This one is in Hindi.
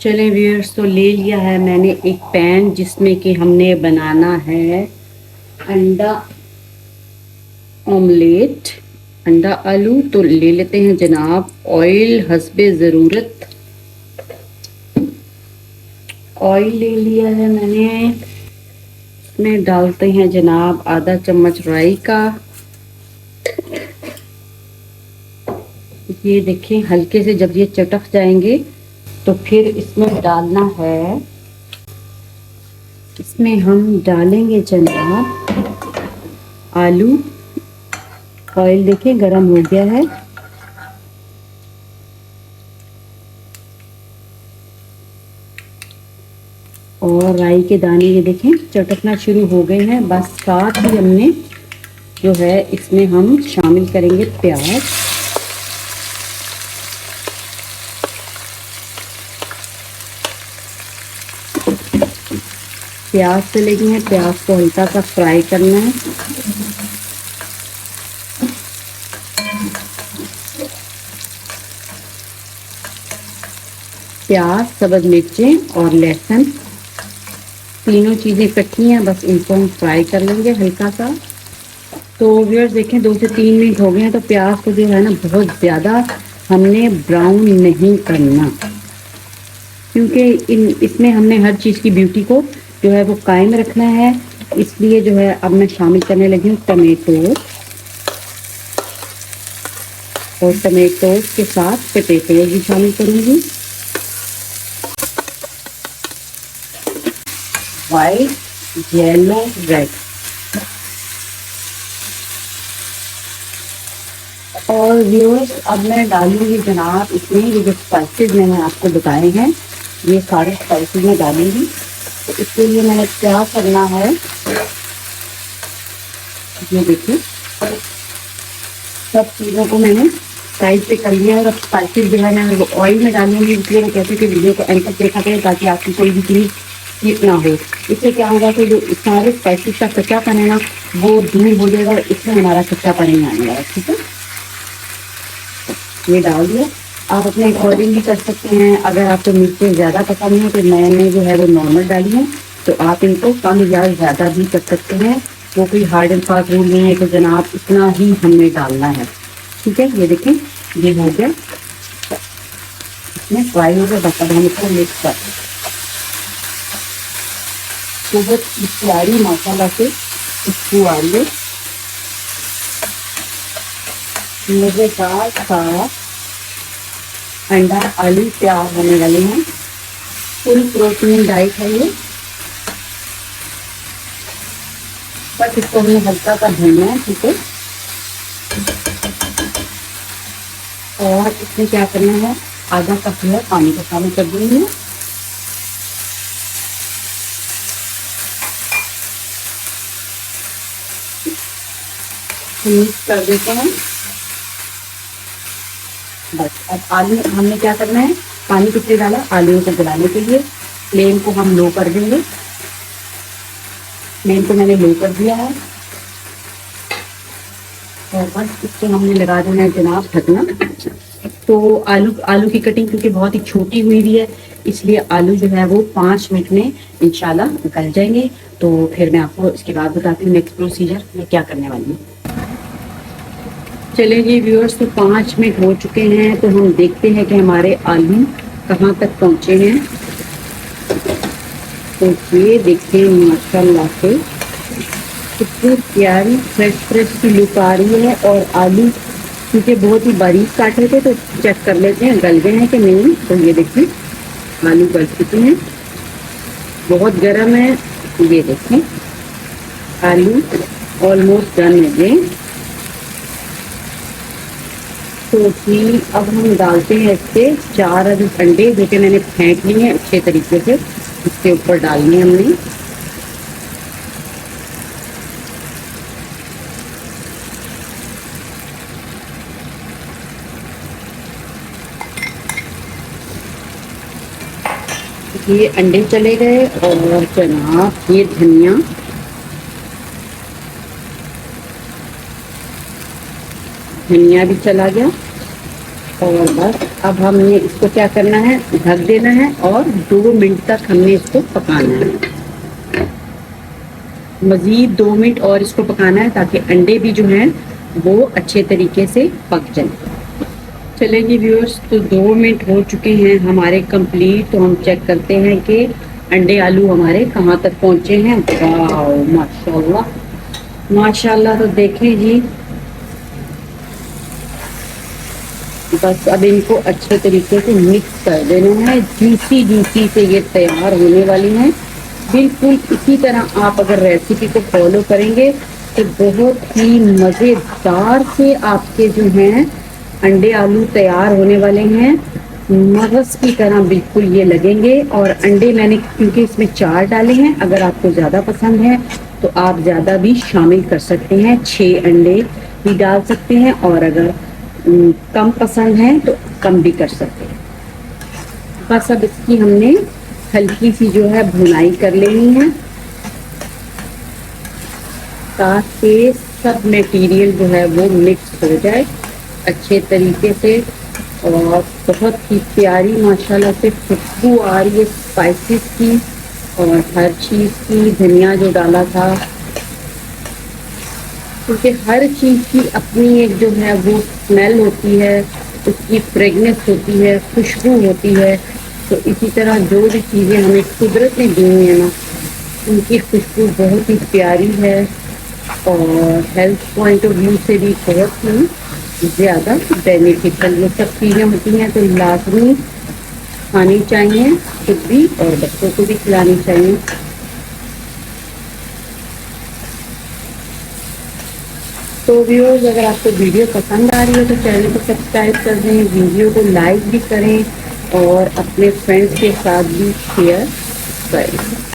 चलें व्यूअर्स, तो ले लिया है मैंने एक पैन जिसमें कि हमने बनाना है अंडा ऑमलेट, अंडा आलू। तो ले लेते हैं जनाब ऑयल हस्बे ज़रूरत। ऑयल ले लिया है मैंने, इसमें डालते हैं जनाब आधा चम्मच राई का। ये देखें हल्के से जब ये चटक जाएंगे तो फिर इसमें डालना है, इसमें हम डालेंगे जनाब आलू। ऑयल देखें गरम हो गया है। और राई के दाने ये देखें चटकना शुरू हो गए हैं। बस साथ ही हमने जो है इसमें हम शामिल करेंगे प्याज। प्याज से लेके हैं, प्याज को हल्का सा फ्राई करना है। प्याज, सब्ज़ मिर्चें और लहसुन, तीनों चीज़ें इकट्ठी हैं, बस इनको हम फ्राई कर लेंगे हल्का सा। तो व्यूअर्स देखें 2 से 3 मिनट हो गए हैं। तो प्याज को जो है ना बहुत ज़्यादा हमने ब्राउन नहीं करना, क्योंकि इसमें हमने हर चीज़ की ब्यूटी को जो है वो कायम रखना है। इसलिए जो है अब मैं शामिल करने लगी हूँ टमेटो, और टमेटो के साथ पोटैटो भी शामिल करूँगी। White, yellow, red. और व्यूअर्स अब मैं डालूंगी जनाब इसमें ये जो स्पाइसेस मैंने आपको बताए हैं, ये सारे स्पाइसेस मैं डालूंगी। तो इसके लिए मैंने क्या करना है, ये देखिए सब चीज़ों को मैंने साइड पे कर लिया है। और अब स्पाइसेस जो है मैं वो ऑयल में डालूंगी। इसलिए मैं कहती हूँ कि वीडियो को एंड तक देखा करें ताकि आपकी कोई भी चीज़ स्किप ना हो। इससे क्या होगा कि जो सारे स्पाइसेस का कच्चापन है ना वो दूर हो जाएगा, इसमें हमारा कच्चापन नहीं आने वाला। ठीक है, ये डाल दिया। आप अपने अकॉर्डिंग भी कर सकते हैं। अगर आपको मिर्चें ज़्यादा पसंद है तो मैंने जो है वो नॉर्मल डाली है, तो आप इनको कम या ज़्यादा भी कर सकते हैं। वो कोई हार्ड एंड फास्ट रूल नहीं है कि जनाब इतना ही हमने डालना है। ठीक है, ये देखें ये हो गया, इसमें फ्राई हो गया। बस अब हम इसको मिक्स कर बहुत प्यारी मसाला से खुशबू आ रही है। मेरे साथ अंडा आलू तैयार होने वाले हैं। फुल प्रोटीन डाइट है ये। बस इसको हमें हल्का सा भूनना है। ठीक है, और इसमें क्या करना है, आधा कप जो है पानी का शामिल कर देंगे। मिक्स कर देते हैं। बस अब आलू हमने क्या करना है, पानी कितने डाला आलू को गलाने के लिए। फ्लेम को हम लो कर देंगे। फ्लेम को मैंने लो कर दिया है, और बस इसको हमने लगा देना है जनाब ढकना। तो आलू की कटिंग क्योंकि बहुत ही छोटी हुई भी है, इसलिए आलू जो है वो 5 मिनट में इंशाल्लाह गल जाएंगे। तो फिर मैं आपको इसके बाद बताती हूँ नेक्स्ट प्रोसीजर मैं क्या करने वाली हूँ। चलिए जी व्यूअर्स, तो 5 मिनट हो चुके हैं। तो हम देखते हैं कि हमारे आलू कहाँ तक पहुँचे हैं। तो ये देखिए माशाल्लाह से कितनी प्यारी फ्रेश सी लुक आ रही है। और आलू क्योंकि बहुत ही बारीक काटे थे तो चेक कर लेते हैं गल गए हैं कि नहीं। तो ये देखिए आलू गल चुके हैं, बहुत गर्म है। ये देखें आलू ऑलमोस्ट डन है ये। तो फिर अब हम डालते हैं इसके 4 अंडे जो कि मैंने फेंक लिए हैं अच्छे तरीके से, इसके ऊपर डालने हमने। ये अंडे चले गए, और जनाब ये धनिया भी चला गया। और बस अब हमने इसको क्या करना है, ढक देना है और 2 मिनट तक हमने इसको पकाना है। मज़ीद 2 मिनट और इसको पकाना है ताकि अंडे भी जो हैं वो अच्छे तरीके से पक जाएं। चलें जी व्यूअर्स, तो 2 मिनट हो चुके हैं हमारे कंप्लीट। तो हम चेक करते हैं कि अंडे आलू हमारे कहाँ तक पहुँचे हैं। वाह माशाल्लाह माशाल्लाह। तो देखें जी, बस अब इनको अच्छे तरीके से मिक्स कर देना है। जूसी जूसी से ये तैयार होने वाली हैं। बिल्कुल इसी तरह आप अगर रेसिपी को फॉलो करेंगे तो बहुत ही मज़ेदार से आपके जो हैं अंडे आलू तैयार होने वाले हैं। मगज़ की तरह बिल्कुल ये लगेंगे। और अंडे मैंने क्योंकि इसमें 4 डाले हैं, अगर आपको ज़्यादा पसंद है तो आप ज़्यादा भी शामिल कर सकते हैं, 6 अंडे भी डाल सकते हैं। और अगर कम पसंद है तो कम भी कर सकते हैं। बस अब इसकी हमने हल्की सी जो है भुनाई कर लेनी है ताकि सब मटेरियल जो है वो मिक्स हो जाए अच्छे तरीके से। और बहुत ही प्यारी माशाल्लाह से खुशबू आ रही है स्पाइसेस की और हर चीज़ की। धनिया जो डाला था, क्योंकि हर चीज़ की अपनी एक जो है वो स्मेल होती है, उसकी फ्रेगनेंस होती है, खुशबू होती है। तो इसी तरह जो भी चीज़ें हमें कुदरत ने दी हैं ना, उनकी खुशबू बहुत ही प्यारी है और हेल्थ पॉइंट ऑफ व्यू से भी बहुत ही ज़्यादा बेनिफिशियल ये सब चीज़ें होती हैं। तो लाजमी खानी चाहिए खुद भी और बच्चों को भी खिलानी चाहिए। तो व्यूअर्स, अगर आपको वीडियो पसंद आ रही है तो चैनल को सब्सक्राइब कर दें, वीडियो को लाइक भी करें और अपने फ्रेंड्स के साथ भी शेयर करें।